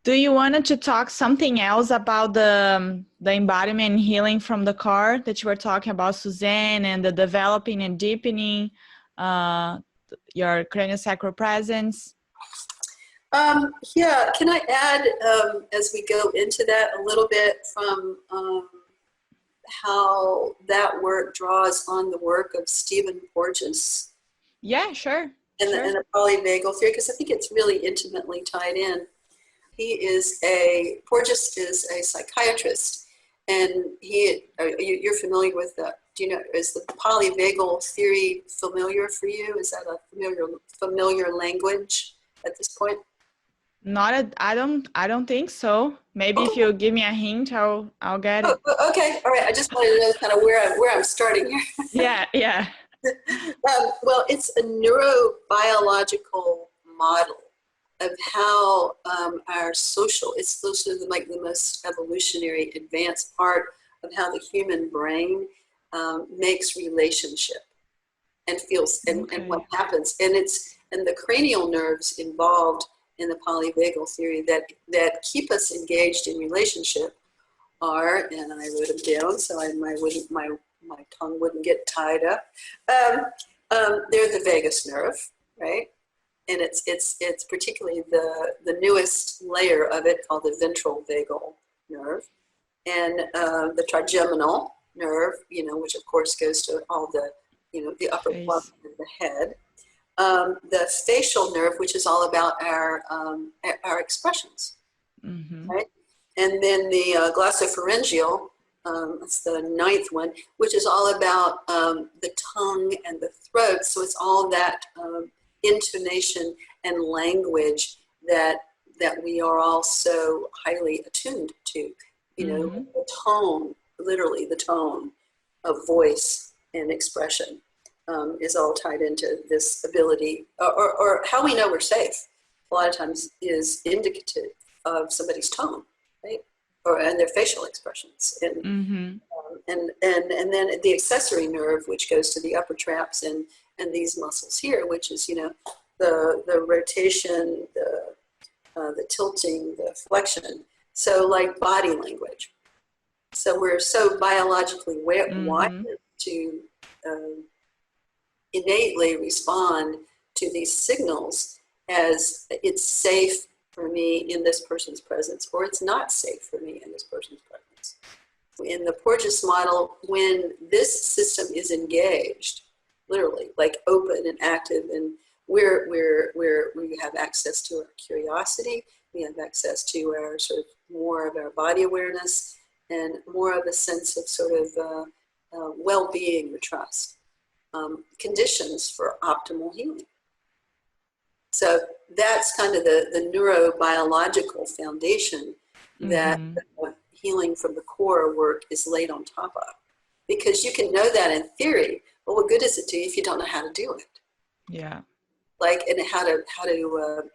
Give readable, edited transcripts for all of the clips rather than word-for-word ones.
Do you want to talk something else about the embodiment and healing from the core that you were talking about, Suzanne, and the developing and deepening your craniosacral presence? Yeah, can I add, as we go into that, a little bit from how that work draws on the work of Stephen Porges? Yeah, sure. And the polyvagal theory, because I think it's really intimately tied in. Porges is a psychiatrist, and you're familiar with that. Do you know, is the polyvagal theory familiar for you? Is that a familiar language at this point? I don't think so. Maybe if you give me a hint, I'll get it. Okay, all right. I just wanted to know kind of where I'm starting here. Yeah. Well, it's a neurobiological model of how our social, it's sort of like the most evolutionary advanced part of how the human brain makes relationship and feels and what happens. And the cranial nerves involved in the polyvagal theory that keep us engaged in relationship are, and I wrote them down so my tongue wouldn't get tied up. They're the vagus nerve, right? And it's particularly the newest layer of it called the ventral vagal nerve, and the trigeminal nerve, which of course goes to all the, the upper part of the head. The facial nerve, which is all about our expressions, right? And then the glossopharyngeal, that's the ninth one, which is all about the tongue and the throat. So it's all that intonation and language that we are all so highly attuned to. The tone, literally the tone of voice and expression is all tied into this ability, or how we know we're safe. A lot of times is indicative of somebody's tone, right? And their facial expressions, and then the accessory nerve, which goes to the upper traps and these muscles here, which is the rotation, the tilting, the flexion. So like body language. So we're so biologically wired to innately respond to these signals as it's safe for me in this person's presence, or it's not safe for me in this person's presence. In the Porges model, when this system is engaged, literally, like open and active, and we have access to our curiosity, we have access to our sort of more of our body awareness, and more of a sense of sort of well-being or trust. Conditions for optimal healing. So that's kind of the neurobiological foundation that healing from the core work is laid on top of. Because you can know that in theory, but what good is it to you if you don't know how to do it? Yeah. Like, and how to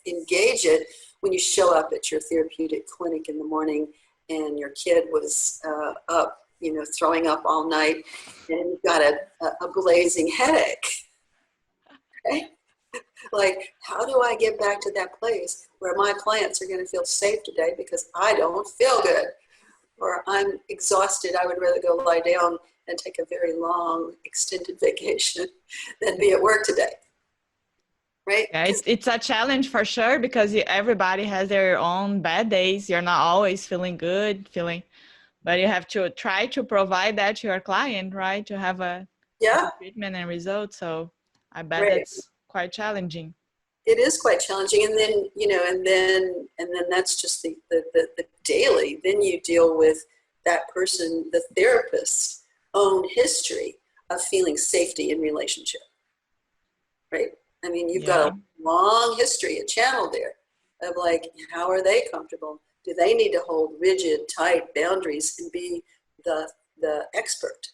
engage it when you show up at your therapeutic clinic in the morning and your kid was up, throwing up all night, and you've got a blazing headache. Okay? Like, how do I get back to that place where my clients are going to feel safe today because I don't feel good, or I'm exhausted, I would rather go lie down and take a very long extended vacation than be at work today, right? Yeah, it's a challenge for sure, because everybody has their own bad days. You're not always feeling good, but you have to try to provide that to your client, right? To have a treatment and result. So I bet that's quite challenging. It is quite challenging, and then and then that's just the daily. Then you deal with that person, the therapist's own history of feeling safety in relationship, right? I mean, you've got a long history, a channel there of like, how are they comfortable? Do they need to hold rigid, tight boundaries and be the expert?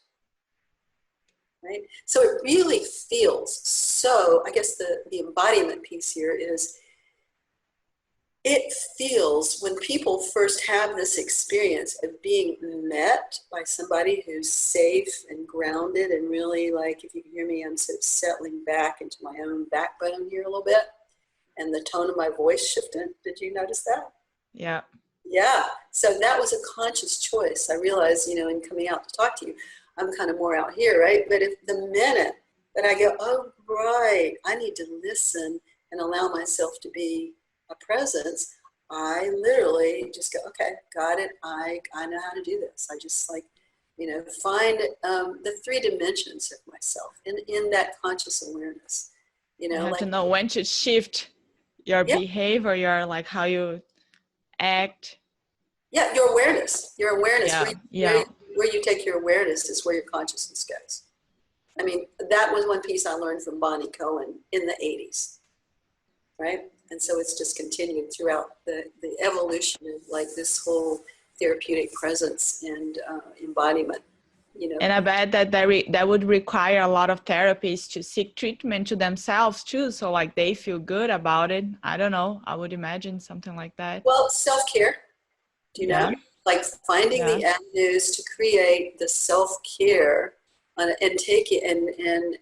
Right? So it really feels so, I guess the embodiment piece here is, it feels when people first have this experience of being met by somebody who's safe and grounded and really, like, if you can hear me, I'm sort of settling back into my own backbone here a little bit, and the tone of my voice shifted. Did you notice that? Yeah. Yeah. So that was a conscious choice. I realized, in coming out to talk to you, I'm kind of more out here, right? But if the minute that I go, oh, right, I need to listen and allow myself to be a presence, I literally just go, okay, got it. I know how to do this. I just find the 3 dimensions of myself in that conscious awareness. You have to know when to shift your behavior, your how you act. Yeah, your awareness. Yeah. Where you take your awareness is where your consciousness goes. I mean, that was one piece I learned from Bonnie Cohen in the 80s, right? And so it's just continued throughout the evolution of this whole therapeutic presence and embodiment. And I bet that that would require a lot of therapists to seek treatment to themselves too, so they feel good about it. I don't know. I would imagine something like that. Well, self-care. Do you know? Finding the avenues to create the self-care and take it and then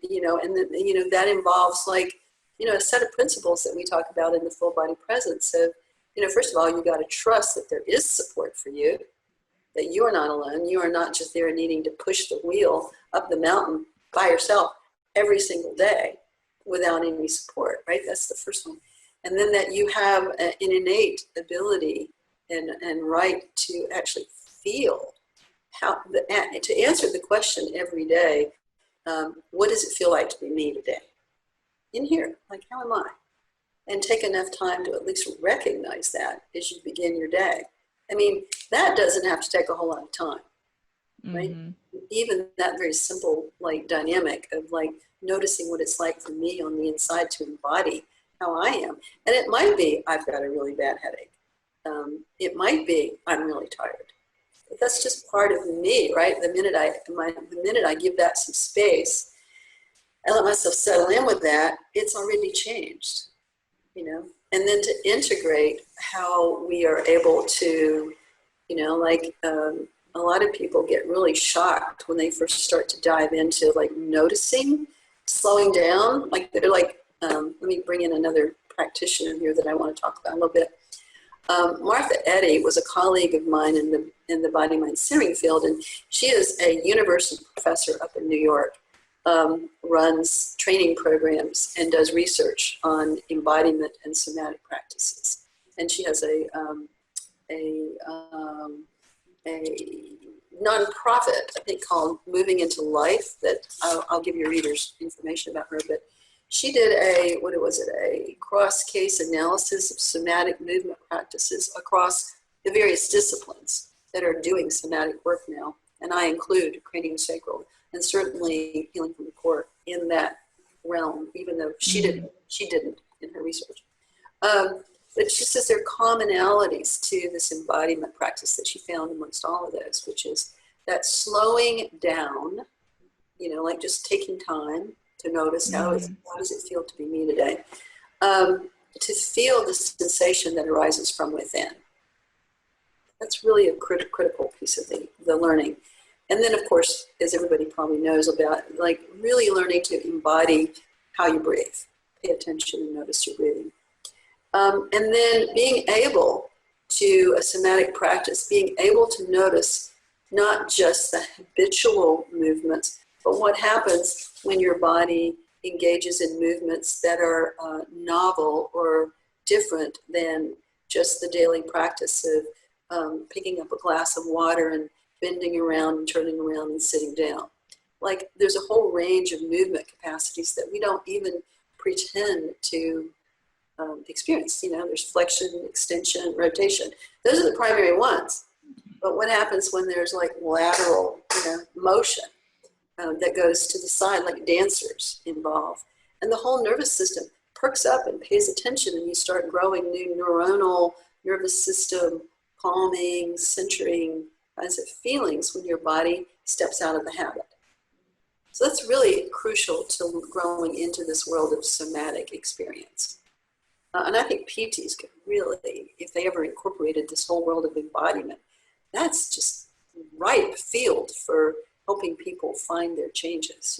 that involves a set of principles that we talk about in the full body presence of first of all, you got to trust that there is support for you, that you are not alone. You are not just there needing to push the wheel up the mountain by yourself every single day without any support, right? That's the first one. And then that you have an innate ability and right to actually feel to answer the question every day, what does it feel like to be me today? In here, how am I? And take enough time to at least recognize that as you begin your day. I mean, that doesn't have to take a whole lot of time, right? Mm-hmm. Even that very simple dynamic of noticing what it's like for me on the inside to embody how I am. And it might be, I've got a really bad headache. It might be, I'm really tired. But that's just part of me, right? The minute I give that some space, I let myself settle in with that, it's already changed, And then to integrate how we are able to, a lot of people get really shocked when they first start to dive into noticing, slowing down. They're let me bring in another practitioner here that I want to talk about a little bit. Martha Eddy was a colleague of mine in the body mind centering field, and she is a university professor up in New York. Runs training programs and does research on embodiment and somatic practices. And she has a nonprofit, I think, called Moving into Life that I'll give your readers information about her. But she did a cross-case analysis of somatic movement practices across the various disciplines that are doing somatic work now. And I include craniosacral and certainly healing from the core in that realm, even though she didn't in her research. But she says there are commonalities to this embodiment practice that she found amongst all of those, which is that slowing down, just taking time to notice how does it feel to be me today, to feel the sensation that arises from within. That's really a critical piece of the learning. And then, of course, as everybody probably knows about, really learning to embody how you breathe. Pay attention and notice your breathing. And then being able to, a somatic practice, being able to notice not just the habitual movements, but what happens when your body engages in movements that are novel or different than just the daily practice of picking up a glass of water and bending around and turning around and sitting down. There's a whole range of movement capacities that we don't even pretend to experience. There's flexion, extension, rotation. Those are the primary ones. But what happens when there's lateral motion that goes to the side, like dancers involve? And the whole nervous system perks up and pays attention, and you start growing new neuronal nervous system, calming, centering kinds of feelings when your body steps out of the habit. So that's really crucial to growing into this world of somatic experience. And I think PTs could really, if they ever incorporated this whole world of embodiment, that's just ripe field for helping people find their changes,